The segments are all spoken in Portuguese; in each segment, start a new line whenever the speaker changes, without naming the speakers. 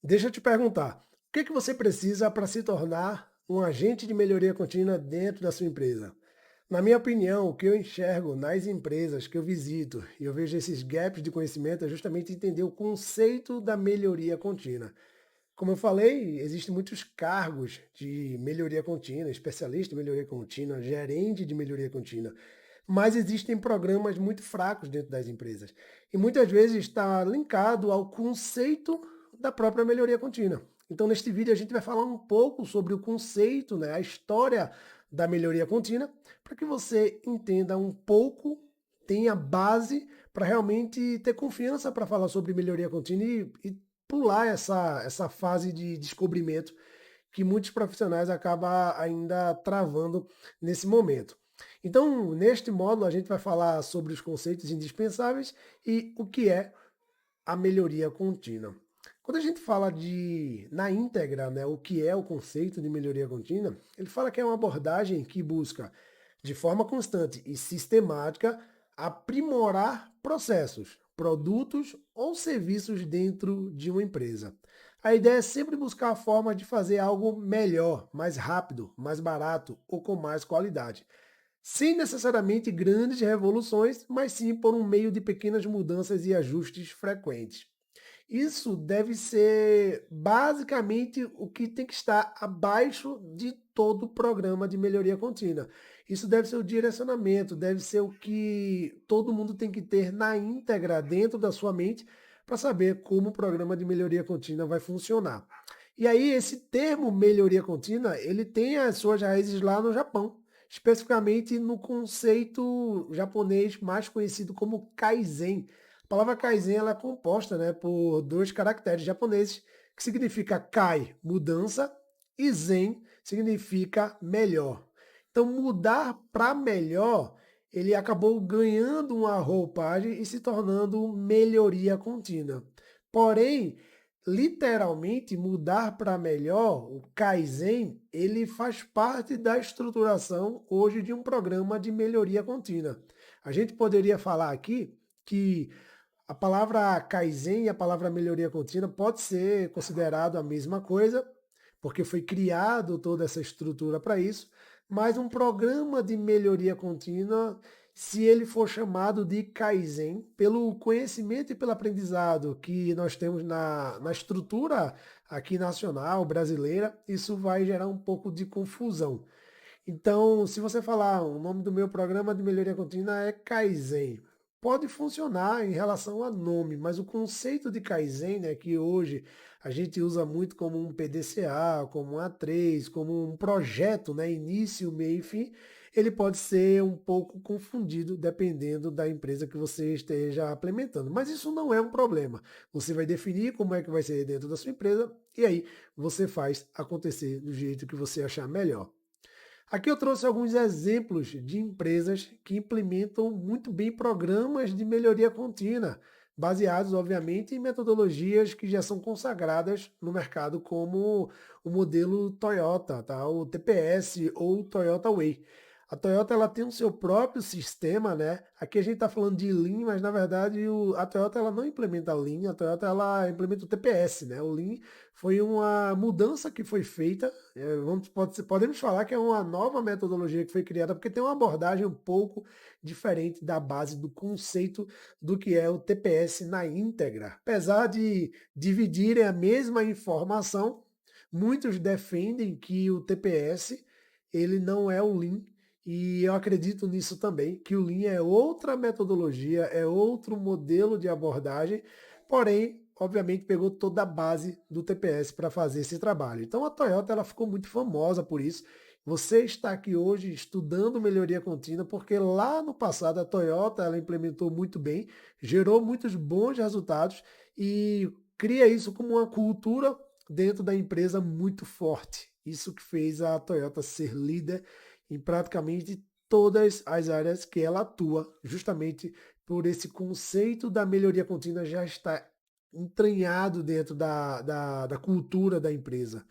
Deixa eu te perguntar, o que que você precisa para se tornar um agente de melhoria contínua dentro da sua empresa? Na minha opinião, o que eu enxergo nas empresas que eu visito e eu vejo esses gaps de conhecimento é justamente entender o conceito da melhoria contínua. Como eu falei, existem muitos cargos de melhoria contínua, especialista em melhoria contínua, gerente de melhoria contínua, mas existem programas muito fracos dentro das empresas. E muitas vezes está linkado ao conceito da própria melhoria contínua. Então, neste vídeo, a gente vai falar um pouco sobre o conceito, né, a história da melhoria contínua, para que você entenda um pouco, tenha base para realmente ter confiança para falar sobre melhoria contínua e pular essa fase de descobrimento que muitos profissionais acabam ainda travando nesse momento. Então, neste módulo, a gente vai falar sobre os conceitos indispensáveis e o que é a melhoria contínua. Quando a gente fala na íntegra, né, o que é o conceito de melhoria contínua, ele fala que é uma abordagem que busca, de forma constante e sistemática, aprimorar processos, produtos ou serviços dentro de uma empresa. A ideia é sempre buscar a forma de fazer algo melhor, mais rápido, mais barato ou com mais qualidade. Sem necessariamente grandes revoluções, mas sim por um meio de pequenas mudanças e ajustes frequentes. Isso deve ser basicamente o que tem que estar abaixo de todo programa de melhoria contínua. Isso deve ser o direcionamento, deve ser o que todo mundo tem que ter na íntegra dentro da sua mente para saber como o programa de melhoria contínua vai funcionar. E aí esse termo melhoria contínua, ele tem as suas raízes lá no Japão, especificamente no conceito japonês mais conhecido como Kaizen. A palavra Kaizen ela é composta, né, por dois caracteres japoneses, que significa Kai, mudança, e Zen significa melhor. Então, mudar para melhor, ele acabou ganhando uma roupagem e se tornando melhoria contínua. Porém, literalmente mudar para melhor, o Kaizen, ele faz parte da estruturação hoje de um programa de melhoria contínua. A gente poderia falar aqui que a palavra Kaizen e a palavra melhoria contínua pode ser considerado a mesma coisa, porque foi criado toda essa estrutura para isso, mas um programa de melhoria contínua, se ele for chamado de Kaizen, pelo conhecimento e pelo aprendizado que nós temos na estrutura aqui nacional, brasileira, isso vai gerar um pouco de confusão. Então, se você falar o nome do meu programa de melhoria contínua é Kaizen, pode funcionar em relação a nome, mas o conceito de Kaizen, né, que hoje a gente usa muito como um PDCA, como um A3, como um projeto, né, início, meio e fim, ele pode ser um pouco confundido dependendo da empresa que você esteja implementando. Mas isso não é um problema. Você vai definir como é que vai ser dentro da sua empresa e aí você faz acontecer do jeito que você achar melhor. Aqui eu trouxe alguns exemplos de empresas que implementam muito bem programas de melhoria contínua, baseados, obviamente, em metodologias que já são consagradas no mercado, como o modelo Toyota, tá? O TPS ou Toyota Way. A Toyota ela tem o seu próprio sistema, né? Aqui a gente está falando de Lean, mas na verdade a Toyota ela não implementa Lean, a Toyota ela implementa o TPS, né? O Lean foi uma mudança que foi feita podemos falar que é uma nova metodologia que foi criada, porque tem uma abordagem um pouco diferente da base do conceito do que é o TPS na íntegra. Apesar de dividirem a mesma informação, muitos defendem que o TPS ele não é o Lean, e eu acredito nisso também, que o Lean é outra metodologia, é outro modelo de abordagem, porém obviamente pegou toda a base do TPS para fazer esse trabalho. Então a Toyota ela ficou muito famosa por isso. Você está aqui hoje estudando melhoria contínua porque lá no passado a Toyota ela implementou muito bem, gerou muitos bons resultados e cria isso como uma cultura dentro da empresa muito forte. Isso que fez a Toyota ser líder em praticamente todas as áreas que ela atua, justamente por esse conceito da melhoria contínua já está entranhado dentro da cultura da empresa.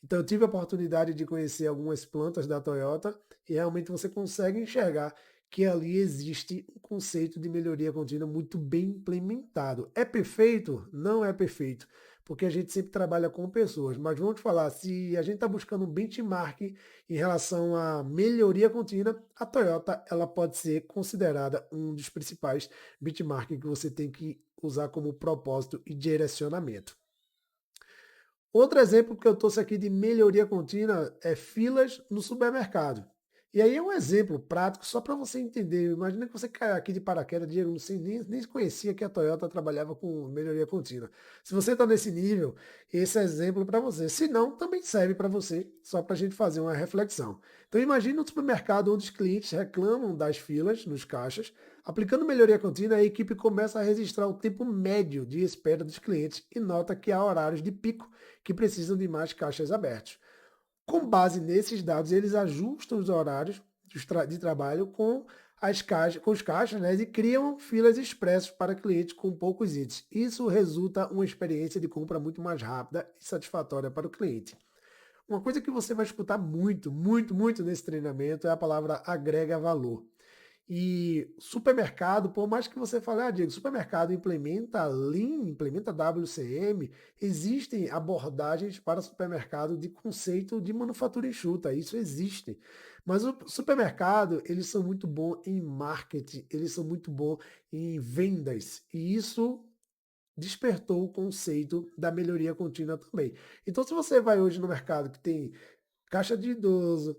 Então eu tive a oportunidade de conhecer algumas plantas da Toyota e realmente você consegue enxergar que ali existe um conceito de melhoria contínua muito bem implementado. É perfeito? Não é perfeito, porque a gente sempre trabalha com pessoas. Mas vamos te falar, se a gente está buscando um benchmark em relação à melhoria contínua, a Toyota ela pode ser considerada um dos principais benchmarks que você tem que usar como propósito e direcionamento. Outro exemplo que eu trouxe aqui de melhoria contínua é filas no supermercado. E aí é um exemplo prático só para você entender. Imagina que você cai aqui de paraquedas, Diego, não sei, nem conhecia que a Toyota trabalhava com melhoria contínua. Se você está nesse nível, esse é exemplo para você. Se não, também serve para você, só para a gente fazer uma reflexão. Então imagine um supermercado onde os clientes reclamam das filas nos caixas. Aplicando melhoria contínua, a equipe começa a registrar o tempo médio de espera dos clientes e nota que há horários de pico que precisam de mais caixas abertos. Com base nesses dados, eles ajustam os horários de trabalho com os caixas, né, e criam filas expressas para clientes com poucos itens. Isso resulta uma experiência de compra muito mais rápida e satisfatória para o cliente. Uma coisa que você vai escutar muito, muito, muito nesse treinamento é a palavra agrega valor. E supermercado, por mais que você fale, Diego, supermercado implementa Lean, implementa WCM, existem abordagens para supermercado de conceito de manufatura enxuta, isso existe. Mas o supermercado, eles são muito bons em marketing, eles são muito bons em vendas, e isso despertou o conceito da melhoria contínua também. Então, se você vai hoje no mercado que tem caixa de idoso,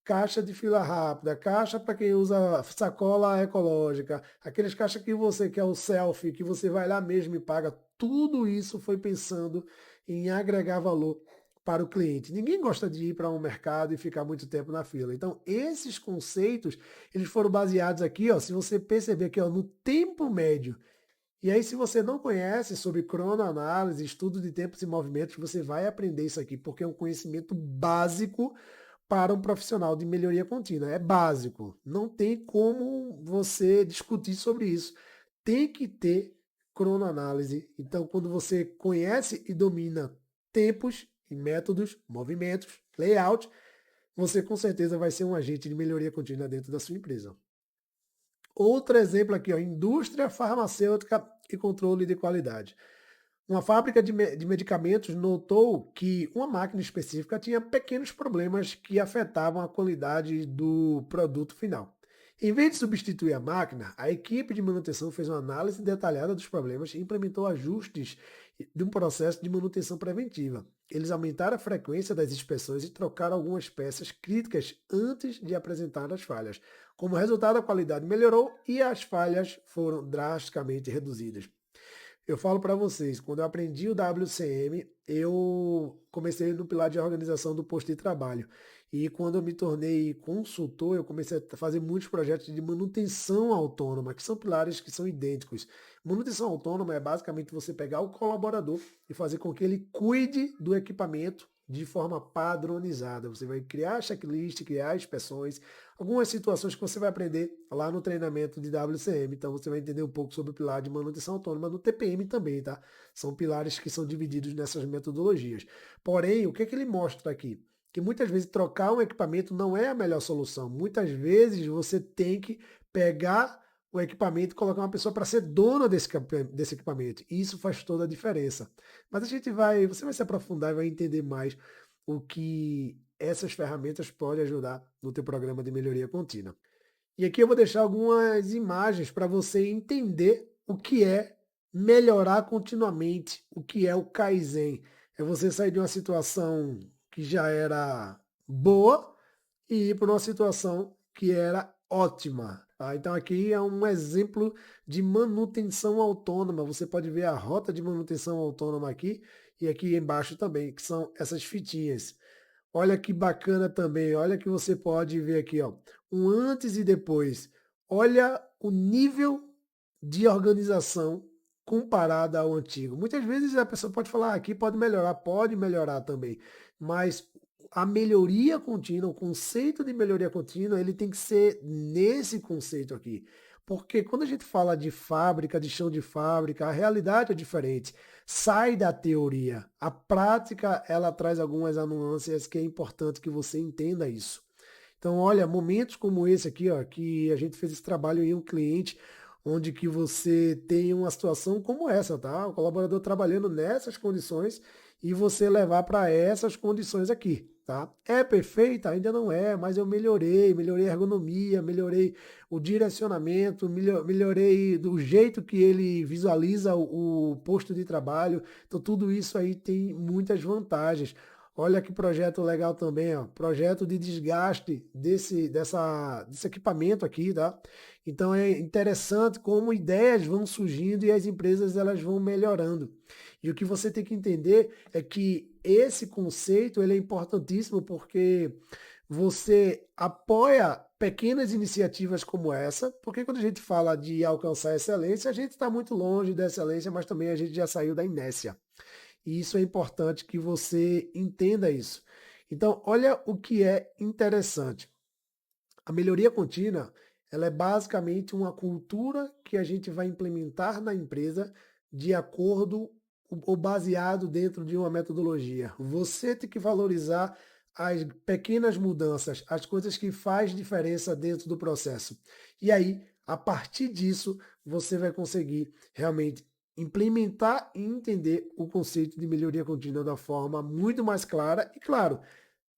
caixa de fila rápida, caixa para quem usa sacola ecológica, aqueles caixas que você quer o selfie, que você vai lá mesmo e paga, tudo isso foi pensando em agregar valor para o cliente. Ninguém gosta de ir para um mercado e ficar muito tempo na fila. Então, esses conceitos, eles foram baseados aqui, ó, se você perceber aqui, ó, no tempo médio. E aí, se você não conhece sobre cronoanálise, estudo de tempos e movimentos, você vai aprender isso aqui, porque é um conhecimento básico para um profissional de melhoria contínua. É básico. Não tem como você discutir sobre isso. Tem que ter cronoanálise. Então, quando você conhece e domina tempos e métodos, movimentos, layout, você com certeza vai ser um agente de melhoria contínua dentro da sua empresa. Outro exemplo aqui, ó, indústria farmacêutica e controle de qualidade. Uma fábrica de medicamentos notou que uma máquina específica tinha pequenos problemas que afetavam a qualidade do produto final. Em vez de substituir a máquina, a equipe de manutenção fez uma análise detalhada dos problemas e implementou ajustes de um processo de manutenção preventiva. Eles aumentaram a frequência das inspeções e trocaram algumas peças críticas antes de apresentar as falhas. Como resultado, a qualidade melhorou e as falhas foram drasticamente reduzidas. Eu falo para vocês, quando eu aprendi o WCM, eu comecei no pilar de organização do posto de trabalho. E quando eu me tornei consultor, eu comecei a fazer muitos projetos de manutenção autônoma, que são pilares que são idênticos. Manutenção autônoma é basicamente você pegar o colaborador e fazer com que ele cuide do equipamento de forma padronizada. Você vai criar checklist, criar inspeções, algumas situações que você vai aprender lá no treinamento de WCM. Então você vai entender um pouco sobre o pilar de manutenção autônoma no TPM também, tá? São pilares que são divididos nessas metodologias. Porém, o que é que ele mostra aqui? Que muitas vezes trocar um equipamento não é a melhor solução. Muitas vezes você tem que pegar o equipamento e colocar uma pessoa para ser dona desse equipamento. E isso faz toda a diferença. Mas você vai se aprofundar e vai entender mais o que essas ferramentas podem ajudar no teu programa de melhoria contínua. E aqui eu vou deixar algumas imagens para você entender o que é melhorar continuamente, o que é o Kaizen. É você sair de uma situação que já era boa e ir para uma situação que era ótima. Tá? Então aqui é um exemplo de manutenção autônoma. Você pode ver a rota de manutenção autônoma aqui e aqui embaixo também, que são essas fitinhas. Olha que bacana também, olha que você pode ver aqui, ó, um antes e depois. Olha o nível de organização comparada ao antigo. Muitas vezes a pessoa pode falar, aqui pode melhorar também, mas a melhoria contínua, o conceito de melhoria contínua, ele tem que ser nesse conceito aqui. Porque quando a gente fala de fábrica, de chão de fábrica, a realidade é diferente. Sai da teoria. A prática, ela traz algumas nuances que é importante que você entenda isso. Então, olha, momentos como esse aqui, ó, que a gente fez esse trabalho em um cliente, onde que você tem uma situação como essa, tá? O colaborador trabalhando nessas condições e você levar para essas condições aqui, tá? É perfeita? Ainda não é, mas eu melhorei a ergonomia, melhorei o direcionamento, melhorei do jeito que ele visualiza o posto de trabalho. Então, tudo isso aí tem muitas vantagens. Olha que projeto legal também, ó. Projeto de desgaste desse equipamento aqui, tá? Então é interessante como ideias vão surgindo e as empresas elas vão melhorando. E o que você tem que entender é que esse conceito ele é importantíssimo porque você apoia pequenas iniciativas como essa, porque quando a gente fala de alcançar excelência, a gente está muito longe da excelência, mas também a gente já saiu da inércia. E isso é importante que você entenda isso. Então, olha o que é interessante. A melhoria contínua, ela é basicamente uma cultura que a gente vai implementar na empresa de acordo ou baseado dentro de uma metodologia. Você tem que valorizar as pequenas mudanças, as coisas que faz diferença dentro do processo. E aí, a partir disso, você vai conseguir realmente implementar e entender o conceito de melhoria contínua da forma muito mais clara e, claro,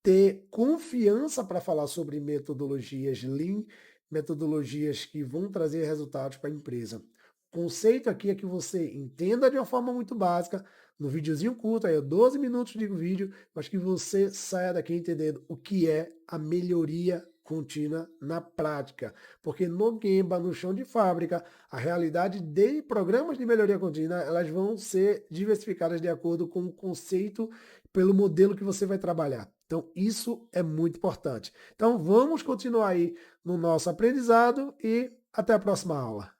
ter confiança para falar sobre metodologias Lean, metodologias que vão trazer resultados para a empresa. O conceito aqui é que você entenda de uma forma muito básica, no videozinho curto, aí 12 minutos de vídeo, mas que você saia daqui entendendo o que é a melhoria contínua na prática. Porque no Gemba, no chão de fábrica, a realidade de programas de melhoria contínua, elas vão ser diversificadas de acordo com o conceito, pelo modelo que você vai trabalhar. Então, isso é muito importante. Então, vamos continuar aí no nosso aprendizado e até a próxima aula.